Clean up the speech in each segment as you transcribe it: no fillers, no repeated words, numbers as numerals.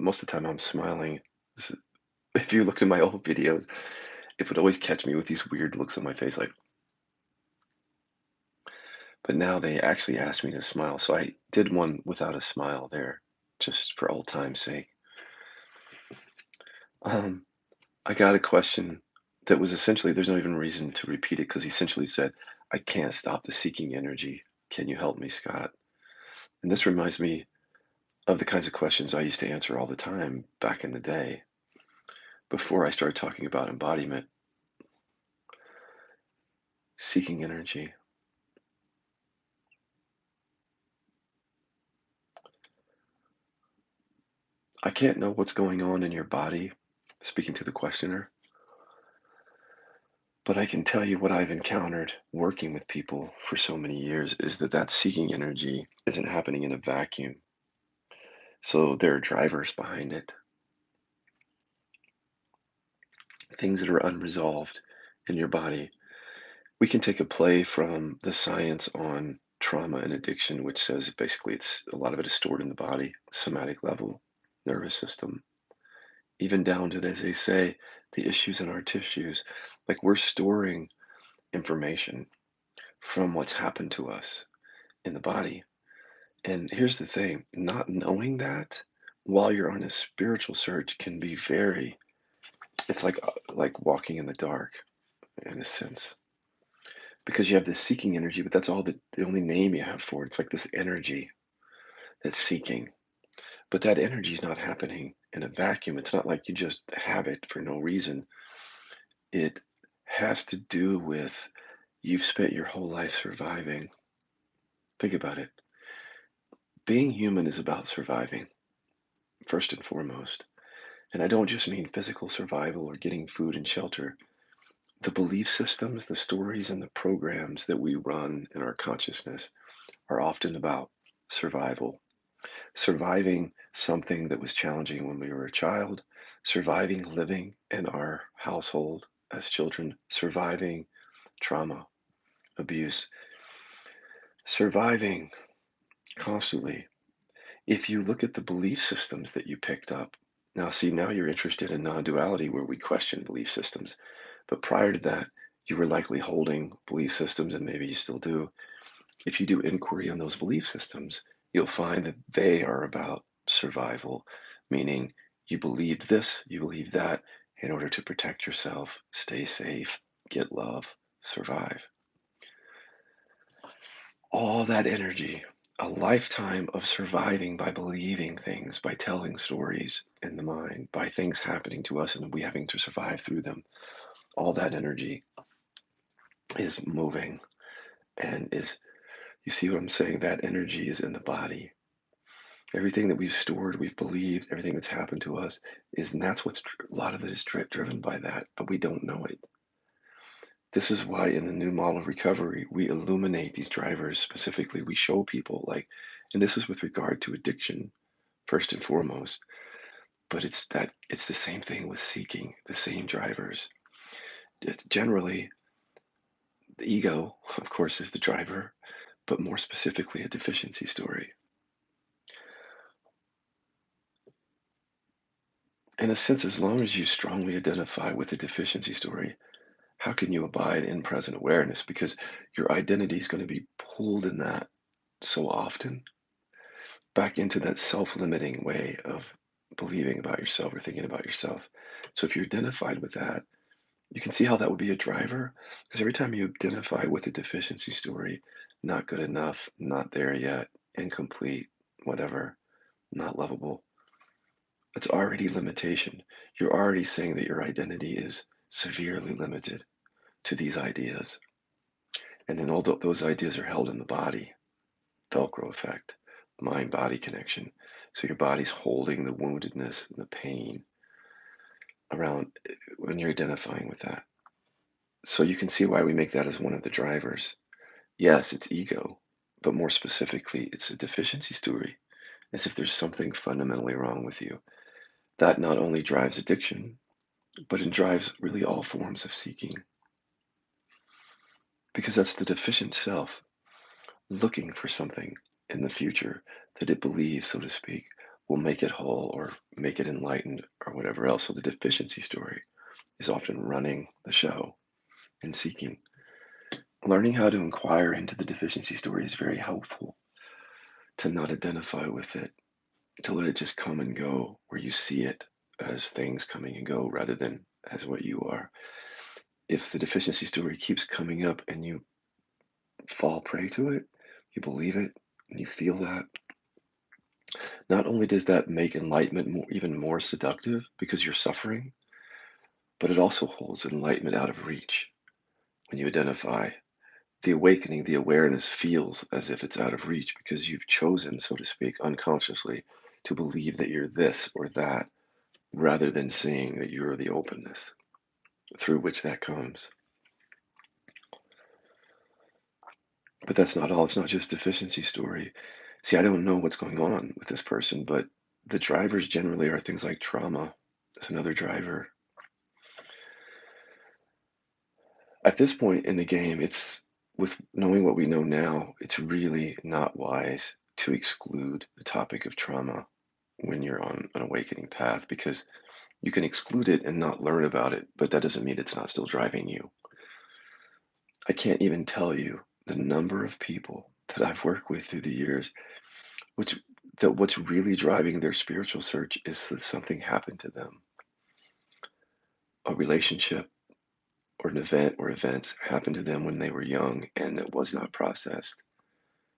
most of the time I'm smiling. This is, if you looked at my old videos, it would always catch me with these weird looks on my face, like, but now they actually asked me to smile. So I did one without a smile there, just for old time's sake. Um, I got a question that was essentially, there's no even reason to repeat it because he essentially said, I can't stop the seeking energy. Can you help me, Scott? And this reminds me of the kinds of questions I used to answer all the time back in the day before I started talking about embodiment, seeking energy. I can't know what's going on in your body, speaking to the questioner, but I can tell you what I've encountered working with people for so many years is that that seeking energy isn't happening in a vacuum. So there are drivers behind it, things that are unresolved in your body. We can take a play from the science on trauma and addiction, which says basically it's a lot of it is stored in the body, somatic level, nervous system, even down to, as they say, the issues in our tissues. Like we're storing information from what's happened to us in the body. And here's the thing, not knowing that while you're on a spiritual search can be very, it's like walking in the dark in a sense because you have this seeking energy, but that's all the only name you have for it. It's like this energy that's seeking, but that energy is not happening in a vacuum. It's not like you just have it for no reason. It has to do with you've spent your whole life surviving. Think about it. Being human is about surviving, first and foremost. And I don't just mean physical survival or getting food and shelter. The belief systems, the stories, and the programs that we run in our consciousness are often about survival. Surviving something that was challenging when we were a child, surviving living in our household as children, surviving trauma, abuse, surviving constantly. If you look at the belief systems that you picked up, now see, now you're interested in non duality where we question belief systems. But prior to that, you were likely holding belief systems, and maybe you still do. If you do inquiry on those belief systems, you'll find that they are about survival, meaning you believed this, you believe that in order to protect yourself, stay safe, get love, survive. All that energy, a lifetime of surviving by believing things, by telling stories in the mind, by things happening to us and we having to survive through them, all that energy is moving and is, you see what I'm saying? That energy is in the body. Everything that we've stored, we've believed, everything that's happened to us is, and that's what's, a lot of it is driven by that, but we don't know it. This is why in the new model of recovery, we illuminate these drivers specifically. We show people like, and this is with regard to addiction, first and foremost, but it's the same thing with seeking, the same drivers. Generally, the ego, of course, is the driver, but more specifically, a deficiency story. In a sense, as long as you strongly identify with the deficiency story, how can you abide in present awareness? Because your identity is going to be pulled in that so often back into that self limiting way of believing about yourself or thinking about yourself. So if you're identified with that, you can see how that would be a driver. Because every time you identify with a deficiency story, not good enough, not there yet, incomplete, whatever, not lovable, it's already limitation. You're already saying that your identity is severely limited to these ideas. And then all those ideas are held in the body, Velcro effect, mind body connection. So your body's holding the woundedness and the pain around when you're identifying with that. So you can see why we make that as one of the drivers. Yes, it's ego, but more specifically, it's a deficiency story, as if there's something fundamentally wrong with you. That not only drives addiction, but it drives really all forms of seeking, because that's the deficient self looking for something in the future that it believes, so to speak, will make it whole or make it enlightened or whatever else. So the deficiency story is often running the show and seeking. Learning how to inquire into the deficiency story is very helpful to not identify with it, to let it just come and go where you see it as things coming and go rather than as what you are. If the deficiency story keeps coming up and you fall prey to it, you believe it, and you feel that, not only does that make enlightenment even more seductive because you're suffering, but it also holds enlightenment out of reach. When you identify, the awakening, the awareness feels as if it's out of reach because you've chosen, so to speak, unconsciously to believe that you're this or that rather than seeing that you're the openness through which that comes. But that's not all. It's not just deficiency story. See, I don't know what's going on with this person, but the drivers generally are things like trauma. That's another driver. At this point in the game, it's with knowing what we know now, it's really not wise to exclude the topic of trauma when you're on an awakening path because you can exclude it and not learn about it, but that doesn't mean it's not still driving you. I can't even tell you the number of people that I've worked with through the years, which that what's really driving their spiritual search is that something happened to them. A relationship or an event or events happened to them when they were young and it was not processed.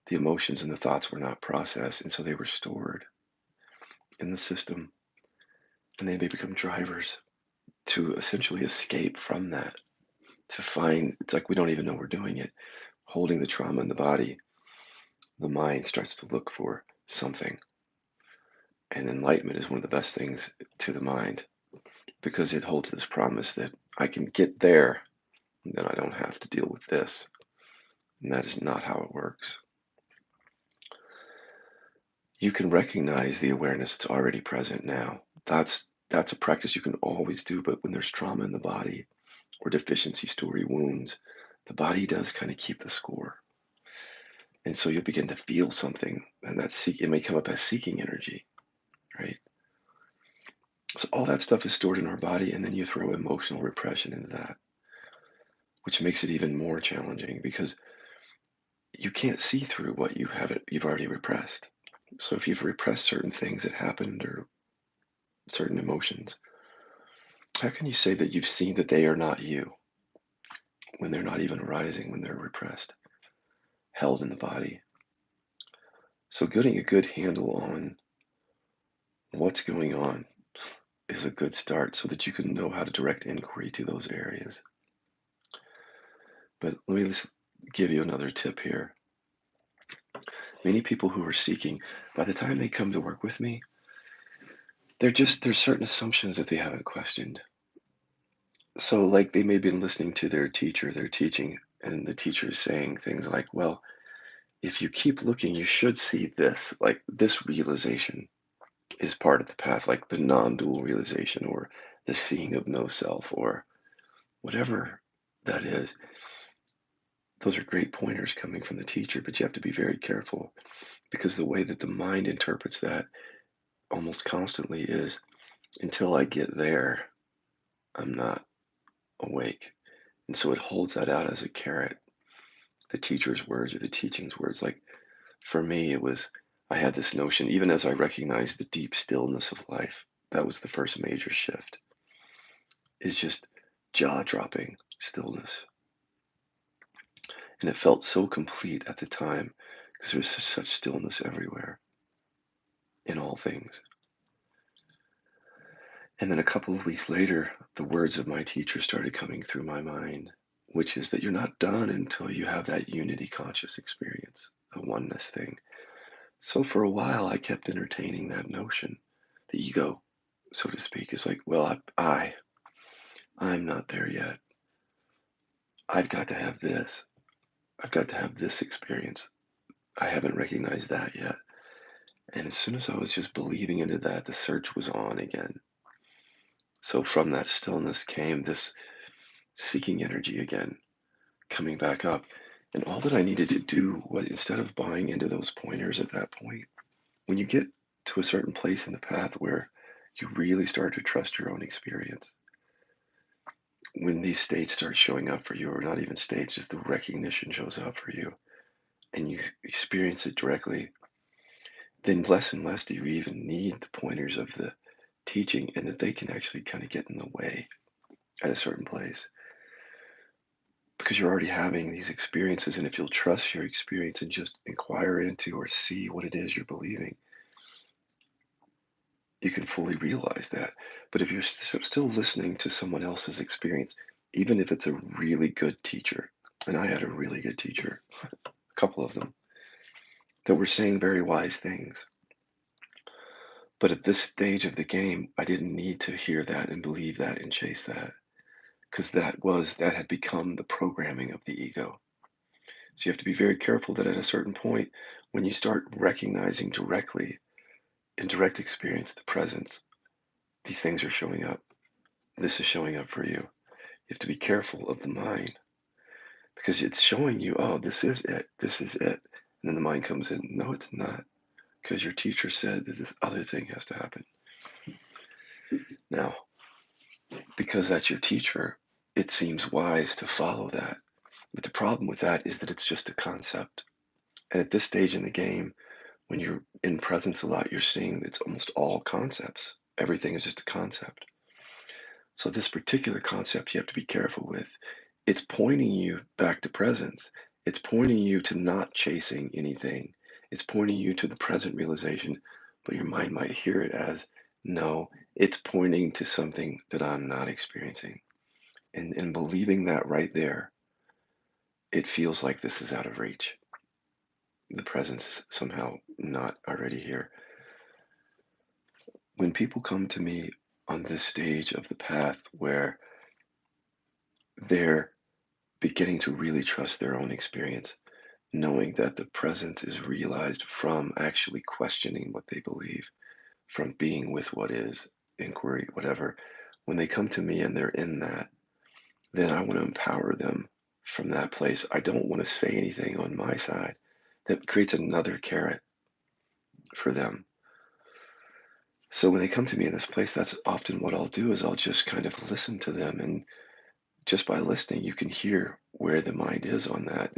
The emotions and the thoughts were not processed, and so they were stored in the system, and they may become drivers to essentially escape from that. To find it's like we don't even know we're doing it. Holding the trauma in the body, the mind starts to look for something. And enlightenment is one of the best things to the mind because it holds this promise that I can get there, and then I don't have to deal with this. And that is not how it works. You can recognize the awareness that's already present now. That's a practice you can always do, but when there's trauma in the body or deficiency story wounds, the body does kind of keep the score. And so you'll begin to feel something, and it may come up as seeking energy, right? So all that stuff is stored in our body, and then you throw emotional repression into that, which makes it even more challenging because you can't see through what you've already repressed. So if you've repressed certain things that happened or certain emotions, how can you say that you've seen that they are not you when they're not even arising, when they're repressed, held in the body? So getting a good handle on what's going on is a good start so that you can know how to direct inquiry to those areas. But let me just give you another tip here. Many people who are seeking, by the time they come to work with me, there's certain assumptions that they haven't questioned. So like they may have been listening to their teacher, their teaching, and the teacher is saying things like, well, if you keep looking, you should see this, like this realization is part of the path, like the non-dual realization or the seeing of no self or whatever that is. Those are great pointers coming from the teacher, but you have to be very careful because the way that the mind interprets that almost constantly is until I get there, I'm not awake. And so it holds that out as a carrot, the teacher's words or the teaching's words. Like for me, I had this notion, even as I recognized the deep stillness of life, that was the first major shift, is just jaw dropping stillness. And it felt so complete at the time because there was such stillness everywhere in all things. And then a couple of weeks later, the words of my teacher started coming through my mind, which is that you're not done until you have that unity conscious experience, a oneness thing. So for a while, I kept entertaining that notion. The ego, so to speak, is like, well, I'm not there yet. I've got to have this. I've got to have this experience. I haven't recognized that yet. And as soon as I was just believing into that, the search was on again. So from that stillness came this seeking energy again, coming back up. And all that I needed to do was instead of buying into those pointers at that point, when you get to a certain place in the path where you really start to trust your own experience. When these states start showing up for you, or not even states, just the recognition shows up for you, and you experience it directly, then less and less do you even need the pointers of the teaching, and that they can actually kind of get in the way at a certain place because you're already having these experiences. And if you'll trust your experience and just inquire into or see what it is you're believing, you can fully realize that. But if you're still listening to someone else's experience, even if it's a really good teacher, and I had a really good teacher, a couple of them, that were saying very wise things. But at this stage of the game, I didn't need to hear that and believe that and chase that because that had become the programming of the ego. So you have to be very careful that at a certain point, when you start recognizing directly in direct experience the presence, these things are showing up. This is showing up for you. You have to be careful of the mind because it's showing you, oh, this is it. This is it. And then the mind comes in, no, it's not, because your teacher said that this other thing has to happen. Now, because that's your teacher, it seems wise to follow that. But the problem with that is that it's just a concept. And at this stage in the game, when you're in presence a lot, you're seeing it's almost all concepts. Everything is just a concept. So this particular concept you have to be careful with. It's pointing you back to presence. It's pointing you to not chasing anything. It's pointing you to the present realization, but your mind might hear it as, no, it's pointing to something that I'm not experiencing. And believing that right there, it feels like this is out of reach. The presence is somehow not already here. When people come to me on this stage of the path where they're beginning to really trust their own experience, knowing that the presence is realized from actually questioning what they believe, from being with what is, inquiry, whatever. When they come to me and they're in that, then I want to empower them from that place. I don't want to say anything on my side that creates another carrot for them. So when they come to me in this place, that's often what I'll do is I'll just kind of listen to them. And just by listening, you can hear where the mind is on that.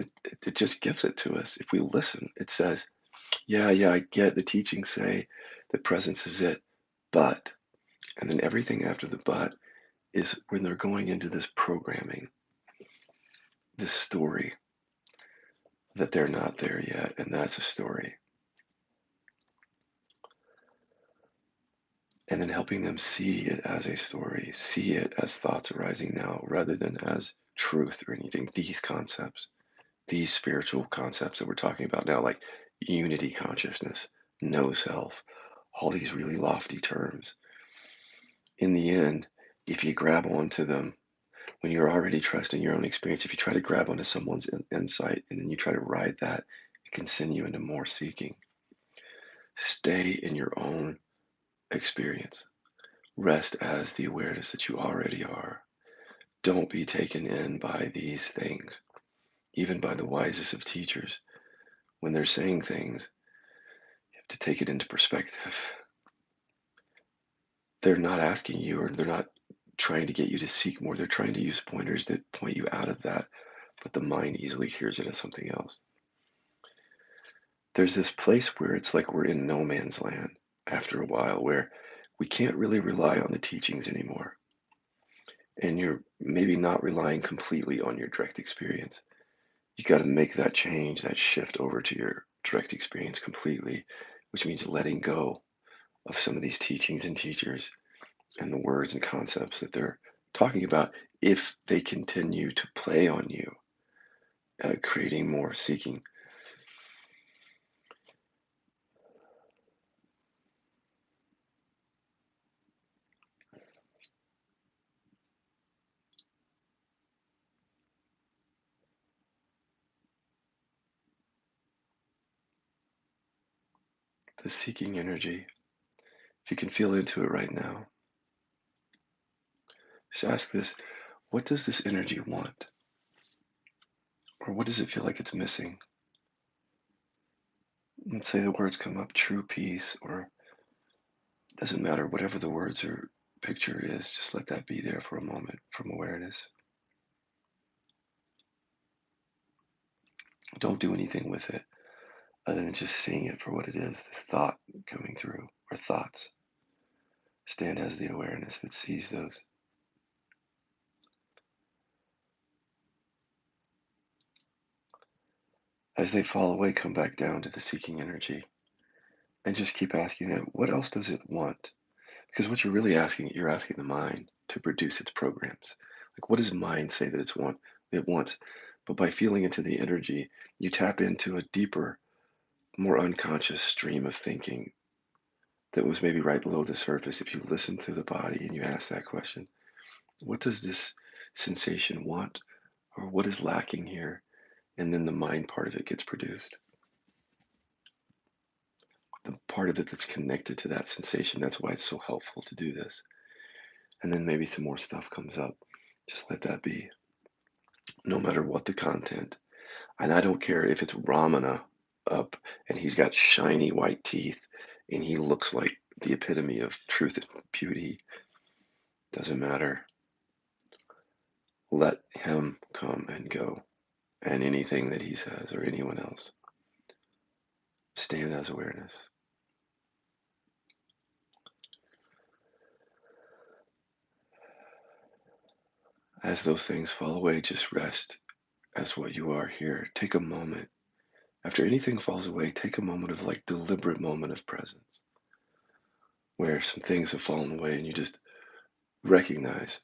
It just gives it to us. If we listen, it says, yeah, yeah, I get the teachings say the presence is it, but, and then everything after the but is when they're going into this programming, this story that they're not there yet. And that's a story. And then helping them see it as a story, see it as thoughts arising now rather than as truth or anything. These concepts, these spiritual concepts that we're talking about now, like unity consciousness, no self, all these really lofty terms. In the end, if you grab onto them when you're already trusting your own experience, if you try to grab onto someone's insight and then you try to ride that, it can send you into more seeking. Stay in your own experience. Rest as the awareness that you already are. Don't be taken in by these things, even by the wisest of teachers. When they're saying things, you have to take it into perspective. They're not asking you, or they're not trying to get you to seek more. They're trying to use pointers that point you out of that, but the mind easily hears it as something else. There's this place where it's like we're in no man's land after a while, where we can't really rely on the teachings anymore. And you're maybe not relying completely on your direct experience. You got to make that change, that shift over to your direct experience completely, which means letting go of some of these teachings and teachers and the words and concepts that they're talking about if they continue to play on you, creating more seeking. The seeking energy, if you can feel into it right now, just ask this: what does this energy want? Or what does it feel like it's missing? Let's say the words come up: true peace, or Doesn't matter whatever the words or picture is, just let that be there for a moment from awareness. Don't do anything with it other than just seeing it for what it is, this thought coming through, or thoughts. Stand as the awareness that sees those. As they fall away, come back down to the seeking energy and just keep asking that, what else does it want? Because what you're really asking, you're asking the mind to produce its programs. Like, what does mind say that it wants? But by feeling into the energy, you tap into a deeper, more unconscious stream of thinking that was maybe right below the surface. If you listen to the body and you ask that question, what does this sensation want? Or what is lacking here? And then the mind part of it gets produced. The part of it that's connected to that sensation. That's why it's so helpful to do this. And then maybe some more stuff comes up. Just let that be, no matter what the content. And I don't care if it's Ramana up and he's got shiny white teeth and he looks like the epitome of truth and beauty. Doesn't matter. Let him come and go. And anything that he says or anyone else, stand as awareness. As those things fall away, just rest as what you are here. Take a moment. After anything falls away, take a moment of like deliberate moment of presence where some things have fallen away and you just recognize,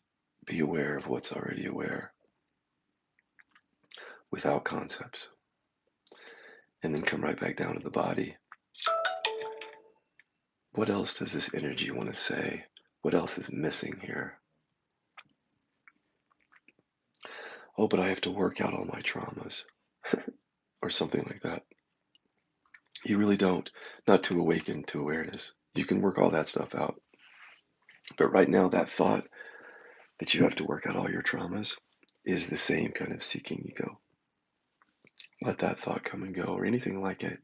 be aware of what's already aware without concepts. And then come right back down to the body. What else does this energy want to say? What else is missing here? Oh, but I have to work out all my traumas or something like that. You really don't. Not to awaken to awareness. You can work all that stuff out. But right now, that thought that you have to work out all your traumas is the same kind of seeking ego. Let that thought come and go, or anything like it.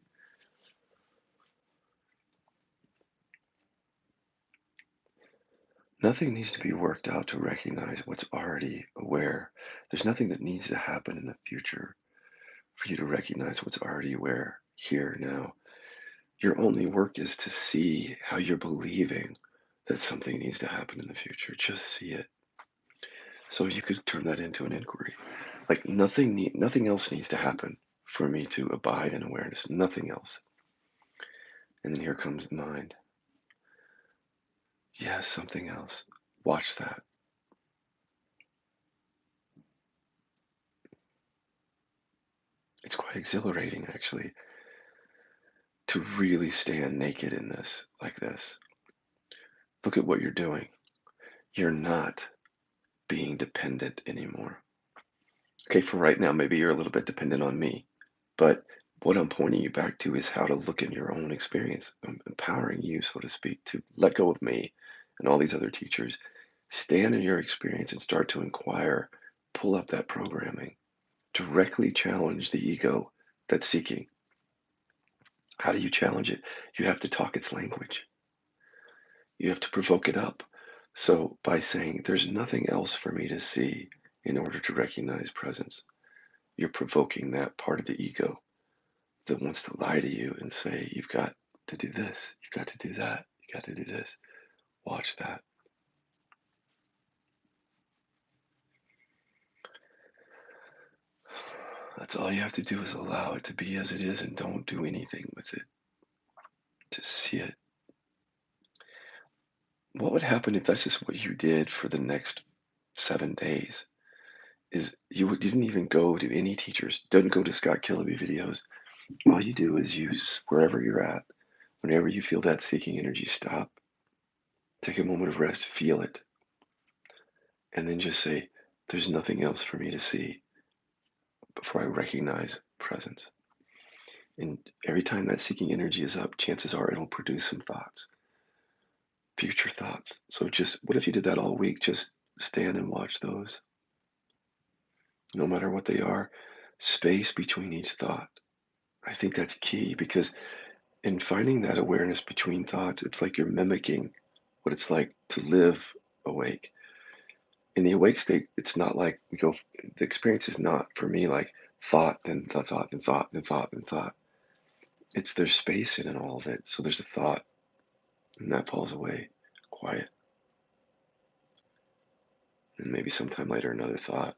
Nothing needs to be worked out to recognize what's already aware. There's nothing that needs to happen in the future for you to recognize what's already aware here now. Your only work is to see how you're believing that something needs to happen in the future. Just see it. So you could turn that into an inquiry. Like nothing else needs to happen for me to abide in awareness. Nothing else. And then here comes the mind. Yes, something else. Watch that. It's quite exhilarating, actually, to really stand naked in this, like this. Look at what you're doing. You're not being dependent anymore. Okay, for right now, maybe you're a little bit dependent on me, but what I'm pointing you back to is how to look in your own experience. I'm empowering you, so to speak, to let go of me and all these other teachers. Stand in your experience and start to inquire, pull up that programming, directly challenge the ego that's seeking. How do you challenge it? You have to talk its language. You have to provoke it up. So by saying, there's nothing else for me to see in order to recognize presence, you're provoking that part of the ego that wants to lie to you and say, you've got to do this, you've got to do that, you got to do this. Watch that. That's all you have to do is allow it to be as it is and don't do anything with it. Just see it. What would happen if that's just what you did for the next 7 days? Is you didn't even go to any teachers, didn't go to Scott Killaby videos. All you do is use wherever you're at, whenever you feel that seeking energy, stop, take a moment of rest, feel it, and then just say, there's nothing else for me to see before I recognize presence. And every time that seeking energy is up, chances are it'll produce some thoughts, future thoughts. So just what if you did that all week? Just stand and watch those, no matter what they are, space between each thought. I think that's key because And finding that awareness between thoughts, it's like you're mimicking what it's like to live awake. In the awake state, it's not like the experience is not for me like thought, then thought, then thought, then thought, then thought. It's there's space in all of it. So there's a thought, and that falls away, quiet. And maybe sometime later, another thought,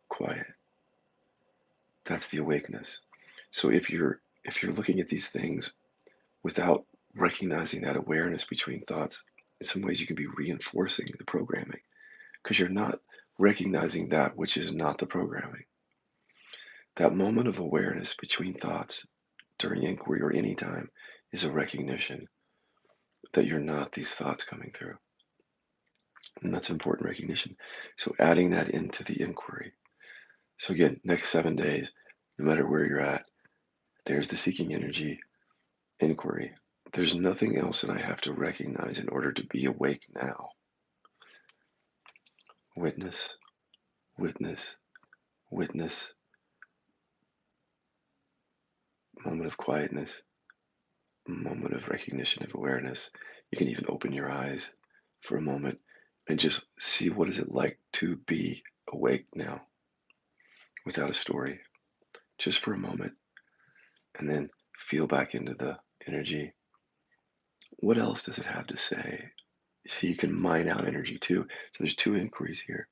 quiet. That's the awakeness. So if you're looking at these things without recognizing that awareness between thoughts, in some ways you can be reinforcing the programming because you're not recognizing that which is not the programming. That moment of awareness between thoughts during inquiry or any time is a recognition that you're not these thoughts coming through. And that's important recognition. So adding that into the inquiry. So again, next 7 days, no matter where you're at, there's the seeking energy inquiry. There's nothing else that I have to recognize in order to be awake now. Witness, witness, witness, moment of quietness, moment of recognition of awareness. You can even open your eyes for a moment and just see what is it like to be awake now without a story, just for a moment, and then feel back into the energy. What else does it have to say? See, you can mine out energy too. So there's two inquiries here.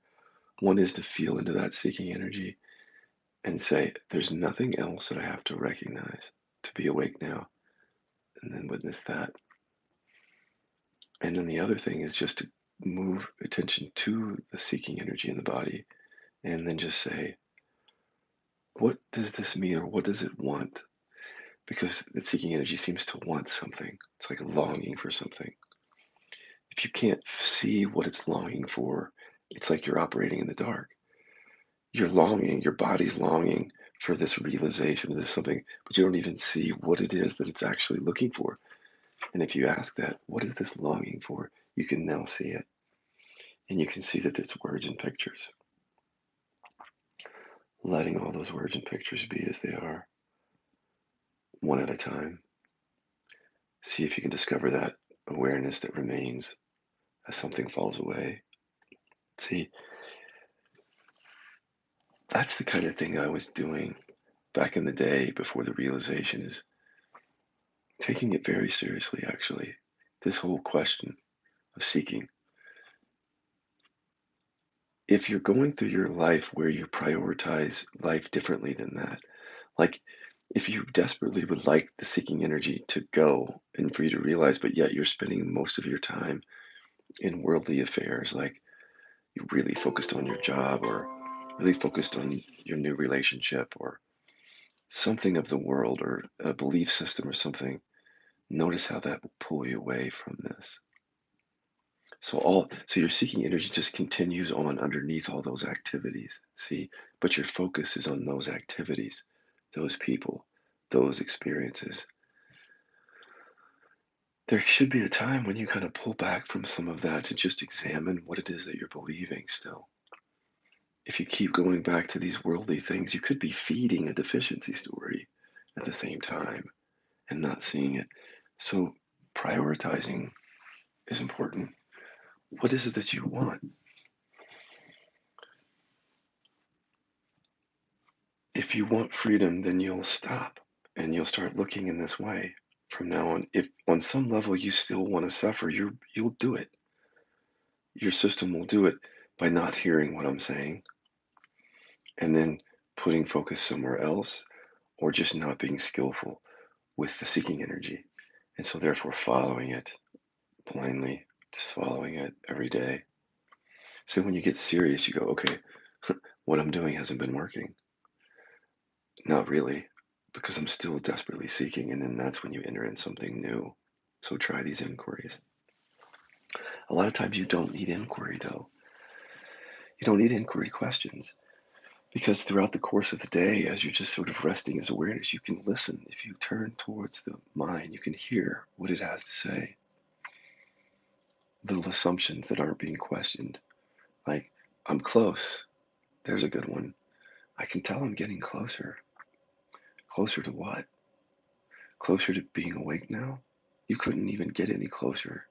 One is to feel into that seeking energy and say, there's nothing else that I have to recognize to be awake now, and then witness that. And then the other thing is just to move attention to the seeking energy in the body and then just say, what does this mean or what does it want? Because the seeking energy seems to want something. It's like a longing for something. If you can't see what it's longing for, it's like you're operating in the dark. You're longing, your body's longing for this realization of this something, but you don't even see what it is that it's actually looking for. And if you ask that, what is this longing for? You can now see it. And you can see that it's words and pictures. Letting all those words and pictures be as they are, one at a time. See if you can discover that awareness that remains as something falls away. See, that's the kind of thing I was doing back in the day before the realization is taking it very seriously, actually. This whole question of seeking. If you're going through your life where you prioritize life differently than that, like if you desperately would like the seeking energy to go and for you to realize, but yet you're spending most of your time in worldly affairs, like you're really focused on your job or really focused on your new relationship or something of the world or a belief system or something, notice how that will pull you away from this. So your seeking energy just continues on underneath all those activities. See, but your focus is on those activities, those people, those experiences. There should be a time when you kind of pull back from some of that to just examine what it is that you're believing still. If you keep going back to these worldly things, you could be feeding a deficiency story at the same time and not seeing it. So prioritizing is important. What is it that you want? If you want freedom, then you'll stop and you'll start looking in this way from now on. If on some level you still want to suffer, you'll do it. Your system will do it by not hearing what I'm saying and then putting focus somewhere else or just not being skillful with the seeking energy. And so therefore following it blindly, just following it every day. So when you get serious, you go, okay, what I'm doing hasn't been working. Not really, because I'm still desperately seeking, and then that's when you enter in something new. So try these inquiries. A lot of times you don't need inquiry, though. You don't need inquiry questions because throughout the course of the day, as you're just sort of resting as awareness, you can listen. If you turn towards the mind, you can hear what it has to say. Little assumptions that aren't being questioned, like, I'm close. There's a good one. I can tell I'm getting closer. Closer to what? Closer to being awake now? You couldn't even get any closer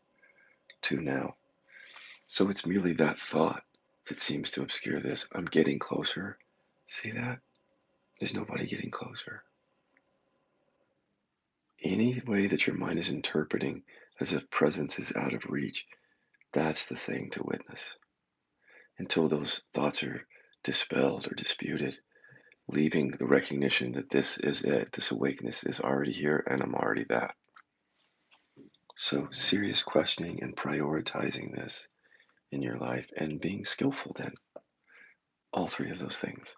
to now. So it's merely that thought that seems to obscure this. I'm getting closer. See that? There's nobody getting closer. Any way that your mind is interpreting as if presence is out of reach, that's the thing to witness. Until those thoughts are dispelled or disputed, leaving the recognition that this is it, this awakeness is already here, and I'm already that. So, serious questioning and prioritizing this in your life and being skillful then, all three of those things.